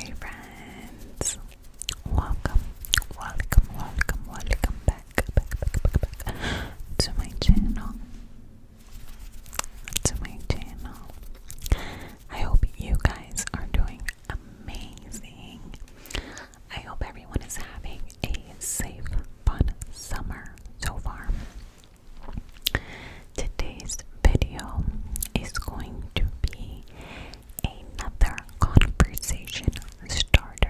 my friends. Welcome back to my channel. I hope you guys are doing amazing. I hope everyone is having a safe, fun summer so far. Today's video is going to be another conversation starter.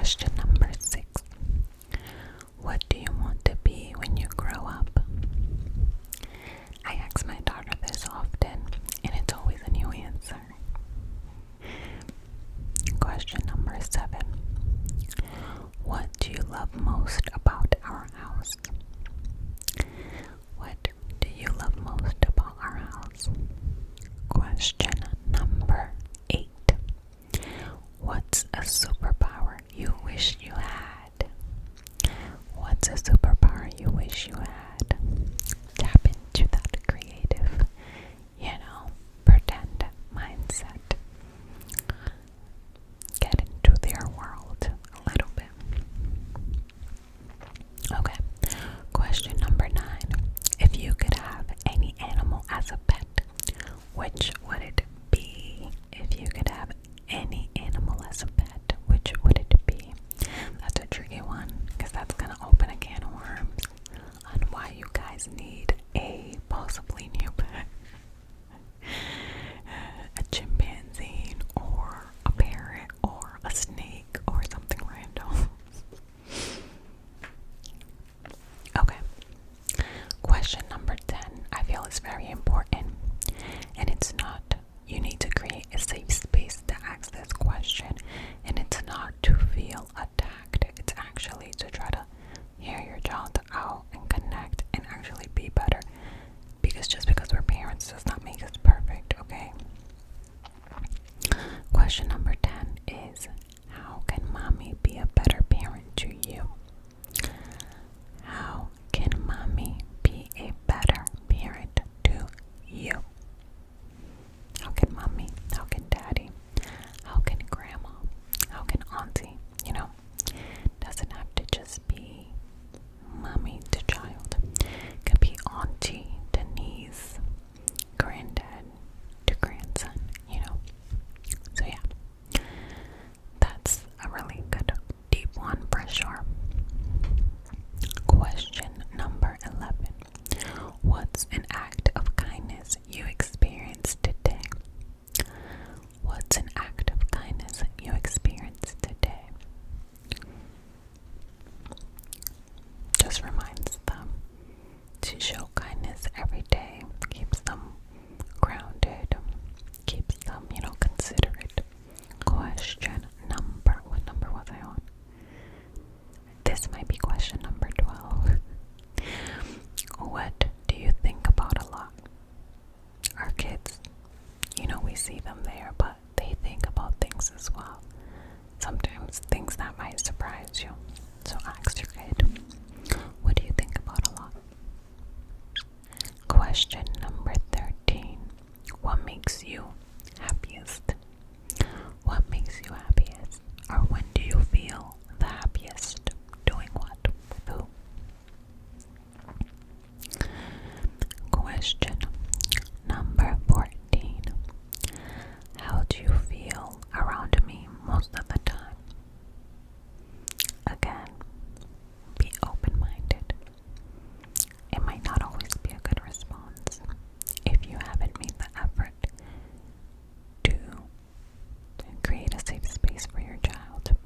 Question number 6. What do you want to be when you grow up? I ask my daughter this often, and it's always a new answer. Question number 7. What do you love most about our house? What do you love most about our house? Question number 8. What's a superpower you wish you had? What's a superpower you wish you had? Tap into that creative, pretend mindset. Get into their world a little bit. Okay, question number 9. If you could have any animal as a pet, which would it be? If you could have any animal as a pet, which would it be? That's a tricky one, because that's going to open a can of worms on why you guys need a possibly new pet. A chimpanzee, or a parrot, or a snake, or something random. Okay. Question number 10, I feel is very important, and it's not, you need to create a safe space to ask this question, and it's not to feel attacked, it's actually to try to hear your child out and connect and actually be better, because just because we're parents does not make us perfect, okay? Question number 10 is, how can mommy be a better parent to you? How can mommy be a better parent to you? How can mommy? How can daddy? How can grandma? How can auntie? Doesn't have to just be mommy to child. It could be auntie to niece, granddad to grandson, So yeah, that's a really good deep one for sure. Question number 11. What's an act of kindness you experienced today? What's an act of kindness you experienced today? Just reminds them to show kindness every day, keeps them grounded, keeps them, considerate. Question number, what number was I on? This might be question number 12. What do you think about a lot? Our kids, we see them there, but they think about things as well. Sometimes things that might surprise you. So ask your kid, what do you think about a lot? Question number 13. What makes you happiest? What makes you happiest? Or when do you feel the happiest? Doing what? With who? Question number 14. How do you feel around me most of the time? Again, be open-minded. It might not always be a good response if you haven't made the effort to create a safe space for your child.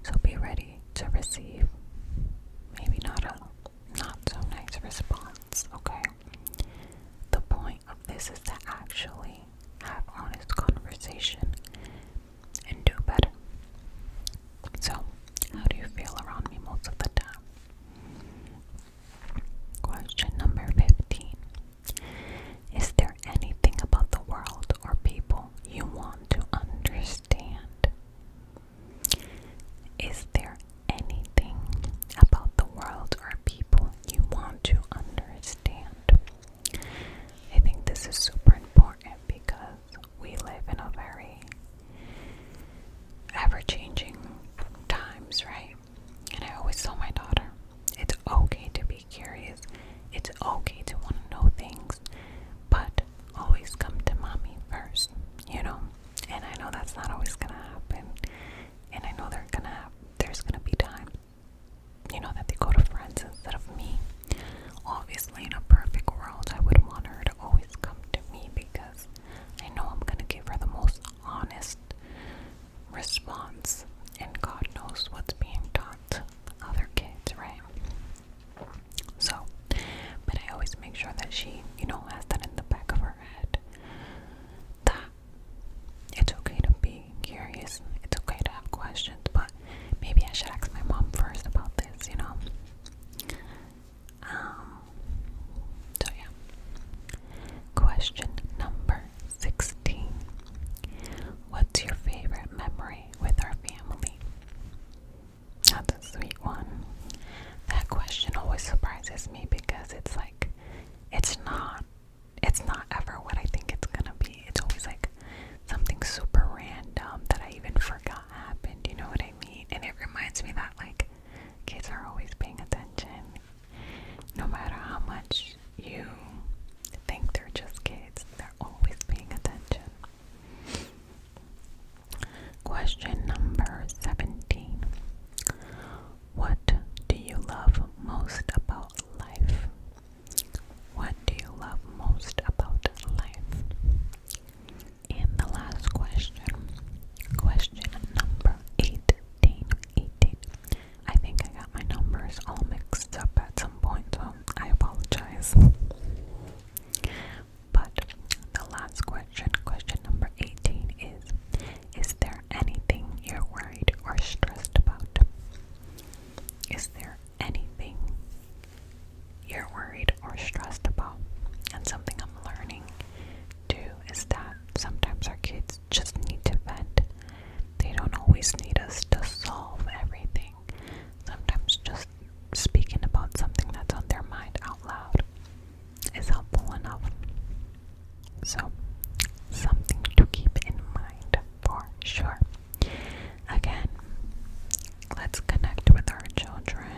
So be ready to receive maybe not so nice response, okay? The point of this is to actually have honest conversation and do better. So, how do you feel around me most of the time? Question number 15. Is there anything about the world or people you want to understand? Is there anything about the world or people you want to understand? I think this is super important because we live in a very ever-changing times, right? And I always tell my daughter, it's okay to be curious. It's okay to want to know things, but always come to mommy first, And I know that's not always gonna happen. And I know there's That's a sweet one. That question always surprises me because it's like, it's not ever what I think it's gonna be. It's always like something super random that I even forgot happened, you know what I mean? And it reminds me that like kids are always paying attention. No matter how much you think they're just kids, they're always paying attention. Question number 17. What do you love most about life? What do you love most about life? And the last question, question number 18. I think I got my numbers all mixed up at some point, so I apologize. But the last question, question number 18 is there anything you're worried or stressed about? Is there anything you're worried or stressed about? And something I'm learning too is that sometimes our kids just need to vent. They don't always need us to solve everything. Sometimes just speaking about something that's on their mind out loud is helpful enough. So, something to keep in mind for sure. Again, let's connect with our children.